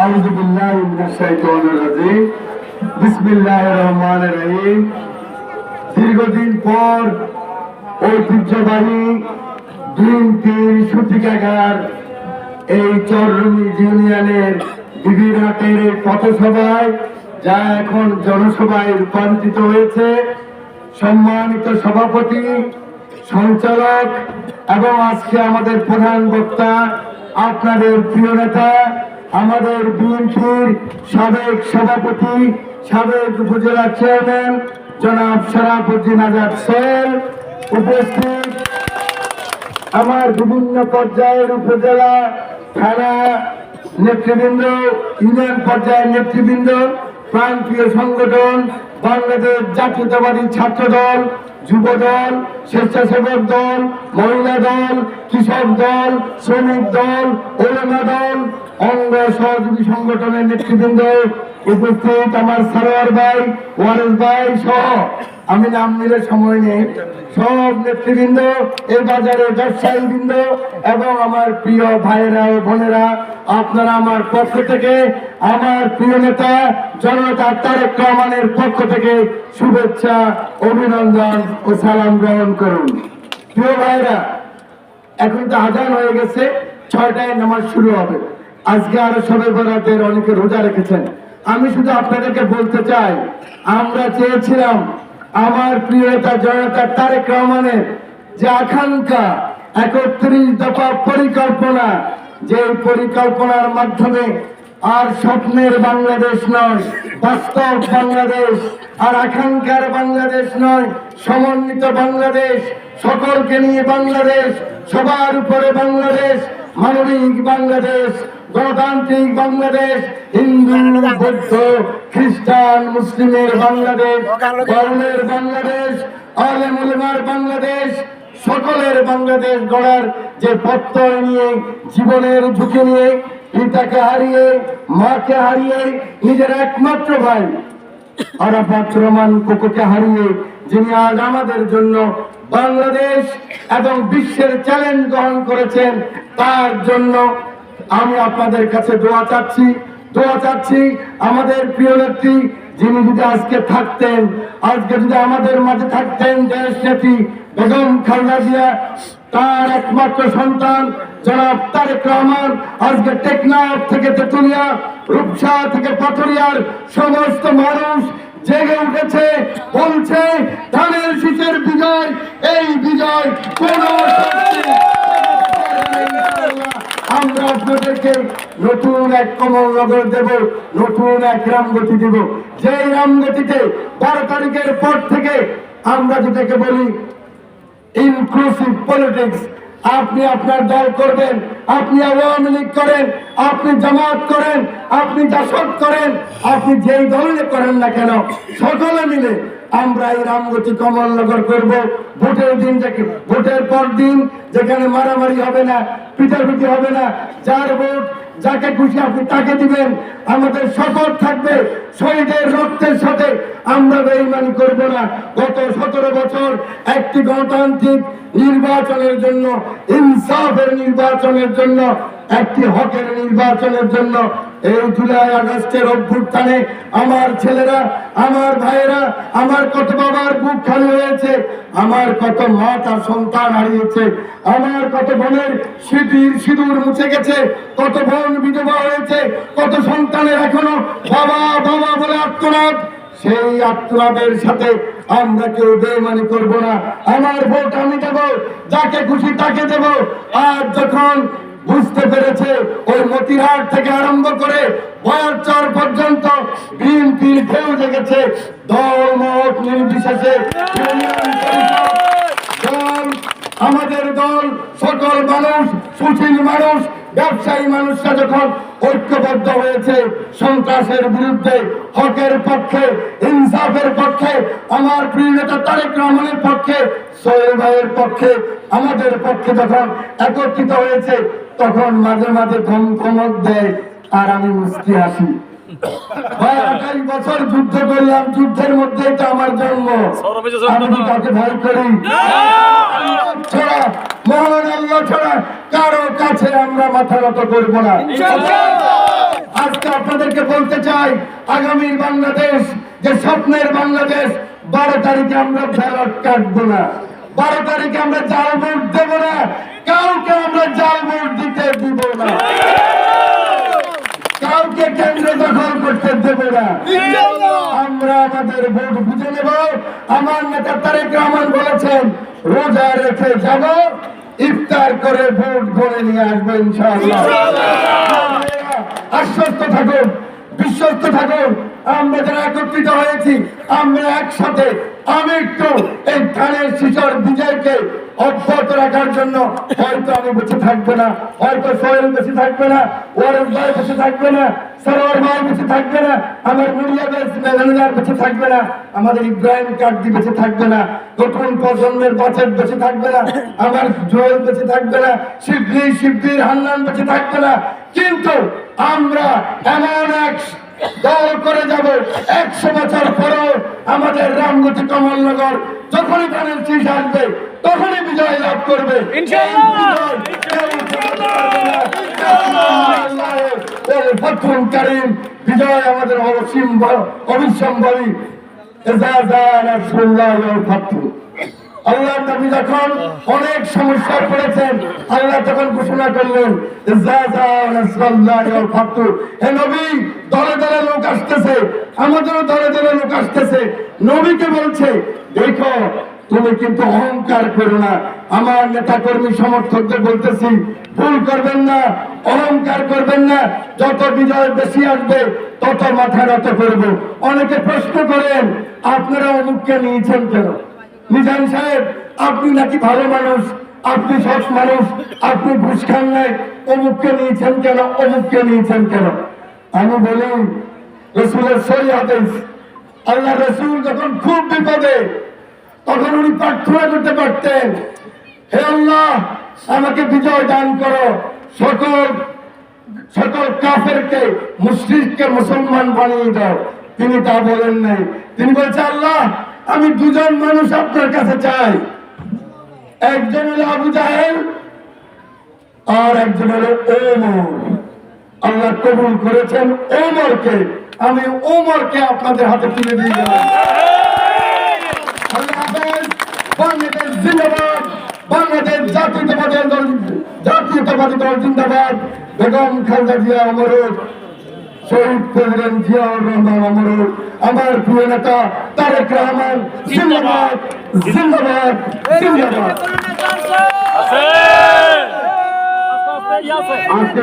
আউযু বিল্লাহি মিনাশ শাইতানির রাজিম। বিসমিল্লাহির রহমানির রহিম। দীর্ঘদিন পর ঐতিহ্যবাহী বিএনপির সূতিকাগার এই চররুমি ইউনিয়নের বিবিরহাটের এই পথসভায়, যা এখন জনসভায় রূপান্তরিত হয়েছে, সম্মানিত সভাপতি, সঞ্চালক এবং আজকে আমাদের প্রধান বক্তা, আপনাদের প্রিয় নেতা, আমাদের বিএনপির সাবেক সভাপতি, সাবেক উপজেলা চেয়ারম্যান জনাব শরাফুদ্দিন আজাদ সোহেল উপস্থিত, আমার বিভিন্ন পর্যায়ের উপজেলা, থানা নেতৃবৃন্দ, ইউনিয়ন পর্যায়ের নেতৃবৃন্দ, প্রান্তীয় সংগঠন, বাংলাদেশ জাতীয়তাবাদী ছাত্র দল, যুব দল, স্বেচ্ছাসেবক দল, মহিলা দল, কৃষক দল, শ্রমিক দল, ওলামা দল, অঙ্গ সহযোগী সংগঠনের নেতৃবৃন্দ উপস্থিত, আমার সারোয়ার ভাই, ওয়ারেস ভাই সহ আমি নাম নিলে সময় নেই, সব নেতৃবৃন্দ, এই বাজারের ব্যবসায়ী বৃন্দ এবং আমার প্রিয় ভাইয়েরা ও বোনেরা, আপনারা আমার পক্ষ থেকে, আমার প্রিয় নেতা জনতা তারেক রহমানের পক্ষ থেকে শুভেচ্ছা, অভিনন্দন ও সালাম গ্রহণ করুন। প্রিয় ভাইরা, এখন তো আজান হয়ে গেছে, 6টায় নামাজ শুরু হবে। আজকে আরো সবে বরাতের অনেকে রোজা রেখেছেন। আমি শুধু আপনাদেরকে বলতে চাই, আমরা চেয়েছিলাম আমার প্রিয় নেতা জনতা তারেক রহমানের যে আকাঙ্ক্ষা, 31 দফা পরিকল্পনা, যে পরিকল্পনার মাধ্যমে আর স্বপ্নের বাংলাদেশ নয়, বাস্তব বাংলাদেশ, আর আকাঙ্ক্ষার বাংলাদেশ নয়, সমন্বিত বাংলাদেশ, সকলকে নিয়ে বাংলাদেশ, সবার উপরে বাংলাদেশ, মানবিক বাংলাদেশ, গণতান্ত্রিক বাংলাদেশ, হিন্দু, বৌদ্ধ, খ্রিস্টান, মুসলিমের বাংলাদেশ, বর্ণের বাংলাদেশ, আলেম ওলামার বাংলাদেশ, সকলের বাংলাদেশ গড়ার যে প্রত্যয় নিয়ে, জীবনের ঝুঁকি নিয়ে, পিতাকে হারিয়ে, মাকে হারিয়ে, নিজের একমাত্র ভাই আরাফাত রহমান কোকোকে হারিয়ে, যিনি আজ আমাদের জন্য বাংলাদেশ এবং বিশ্বের চ্যালেঞ্জ গ্রহণ করেছেন, তার জন্য আমি আপনাদের কাছে দোয়া চাচ্ছি। আমাদের প্রিয় নেত্রী, যিনি যদি আজকে থাকতেন, আজকে যদি আমাদের মাঝে থাকতেন, দেশ নেত্রী বেগম খালেদা জিয়া, তার একমাত্র সন্তান জনাব তারেক রহমান আজকে টেকনাফ থেকে তেতুলিয়া, রূপসা থেকে পাথুরিয়ার সমস্ত মানুষ জেগে উঠেছে, বলছে ধানের শীষের বিজয়, এই বিজয় কোন আমরা আপনাদেরকে নতুন এক কমলনগর দেব, নতুন এক রামগতি দেব, যে রামগতিতে 12 তারিখের পর থেকে আমরা যেটাকে বলি ইনক্লুসিভ পলিটিক্স। আপনি আপনার দল করবেন, আপনি আওয়ামী লীগ করেন, আপনি জামাত করেন, আপনি জাসদ করেন, আপনি যেই দলে করেন না কেন, সকলে মিলে আমরা এই রামগতি কমলনগর করব। ভোটের দিন থেকে, ভোটের পর দিন যেখানে মারামারি হবে না, পিটাপিটি হবে না, যার ভোট যাকে খুশি আপনি তাকে দিবেন। আমাদের শপথ থাকবে, শহীদের রক্তের সাথে আমরা বেঈমানি করব না। গত 17 বছর একটি গণতান্ত্রিক নির্বাচনের জন্য, ইনসাফের নির্বাচনের জন্য, একটি হকের নির্বাচনের জন্য এই জুলাই আগস্টের অভ্যুত্থানে আমার ছেলেরা, আমার ভাইয়েরা, আমার কত বাবার বুক খালি হয়েছে, আমার কত মা তার সন্তান হারিয়েছে, আমার কত বোনের স্মৃতির সিঁদুর মুছে গেছে, কত বোন বিধবা হয়েছে, কত সন্তানের এখনো বাবা বাবা বলে আত্মনাদ। সেই আত্মনাদের সাথে আমরা কেউ বেঈমানি করব না। আমার ভোট আমি দেব, যাকে খুশি তাকে দেব। আর যখন বুঝতে পেরেছে ওই মতিহাট থেকে আরম্ভ করে বয়ারচর পর্যন্ত বিএনপির ঢেউ জেগেছে, দল মত নির্বিশেষে আমাদের দল, সকল মানুষ, সুশীল মানুষ, ব্যবসায়ী মানুষরা যখন ঐক্যবদ্ধ হয়েছে সন্ত্রাসের বিরুদ্ধে, হকের পক্ষে, ইনসাফের পক্ষে, আমার প্রিয় নেতা তারেক রহমানের পক্ষে, সোহেল ভাইয়ের পক্ষে, আমাদের পক্ষে যখন একত্রিত হয়েছে, তখন মাঝে মাঝে ধমক দেয় আর আমি মুস্কি আসি। 28 বছর যুদ্ধ করলাম, যুদ্ধের মধ্যে তো আমার জন্ম, আমি তাকে ভয় করি ছাড়া, মহান আল্লাহ ছাড়া কারো কাছে আমরা মাথা নত করবো না। আজকে আপনাদেরকে বলতে চাই, আগামীর বাংলাদেশ যে স্বপ্নের বাংলাদেশ, 12 তারিখে আমরা ব্যালট কাটবো না, 12 তারিখে আমরা জাল ভোট দেব না, কাউকে আমরা জাল ভোট দিতে দিব না, কাউকে কেন্দ্র দখল করতে দেব না। আমরা আমাদের ভোট বুঝে নেব। আমার নেতা তারেক রহমান বলেছেন, রোজা রেখে যাব, ইফতার করে ভোট গড়ে নিয়ে আসবো ইনশাআল্লাহ। আশ্বস্ত থাকুন, বিশ্বস্ত থাকুন। আমরা যারা একত্রিত হয়েছি, আমরা একসাথে আমি একটু এই ধানের শিশর বিজয়কে অব্যাহত রাখার জন্য হয়তো আমি বেঁচে থাকবো না, হয়তো সোহেল বেঁচে থাকবে না, ওয়ারেস ভাই বেঁচে থাকবে না, সরোয়ার ভাই বেঁচে থাকবে না, আমার মিডিয়া ম্যানেজার বেঁচে থাকবে না, আমাদের ইব্রাহিম কার্ডি বেঁচে থাকবে না, নতুন প্রজন্মের বাজেট বেঁচে থাকবে না, আমার জোয়েল বেঁচে থাকবে না, শিবলির হান্নান বেঁচে থাকবে না। কিন্তু আমরা এমন এক দল করে যাব, 100 বছর পরেও আমাদের রামগতি কমলনগর যখনই ধানের শীষ আসবে তখনই বিজয় লাভ করবে কারীম। বিজয় আমাদের অবিসম্ভাবী। আল্লাহ নবী যখন অনেক সমস্যায় পড়েছেন, আল্লাহ তখন ঘোষণা করলেন, হে নবী, দলে দলে লোক আসতেছে, আমাদেরও দলে দলে লোক আসতেছে। নবীকে বলছে, দেখো তুমি কিন্তু অহংকার করো না। আমার নেতা কর্মী সমর্থকদের বলতেছি, ভুল করবেন না, অহংকার করবেন না। যত বিজয় বেশি আসবে তত মাথা নত করব। অনেকে প্রশ্ন করেন, আপনারা অমুককে নিয়েছেন কেন? মিজান সাহেব, আপনি নাকি ভালো মানুষ, আপনি সৎ মানুষ, আপনি ঘুষ খান নাই, অমুককে নিয়েছেন কেন, অমুককে নিয়েছেন কেন? আমি বলি, রসুলের সহি হাদিস, আল্লাহ রসুল যখন খুব বিপদে, তখন উনি প্রার্থনা করতে পারতেন, হে আল্লাহ আমাকে বিজয় দান করো, সকল কাফেরকে মুশরিককে মুসলমান বানিয়ে দাও। তিনি তা বলেন নাই। তিনি বলছে, আল্লাহ আমি দুজন মানুষ আপনার কাছে চাই, একজন হলো আবু জাহেল আর একজন হলো ওমর। আল্লাহ কবুল করেছেন ওমরকে, আমি ওমরকে আপনাদের হাতে তুলে দিয়ে গেলাম। আল্লাহ হাফেজ। বাংলাদেশ জিন্দাবাদ, বাংলাদেশ জাতীয়তাবাদী দল জিন্দাবাদ। বেগম খালেদা জিয়া অমর, শহীদ প্রেসিডেন্ট জিয়াউর রহমান অমর, আমার প্রিয় নেতা তারেক রহমান জিন্দাবাদ, জিন্দাবাদ, জিন্দাবাদ। আজকে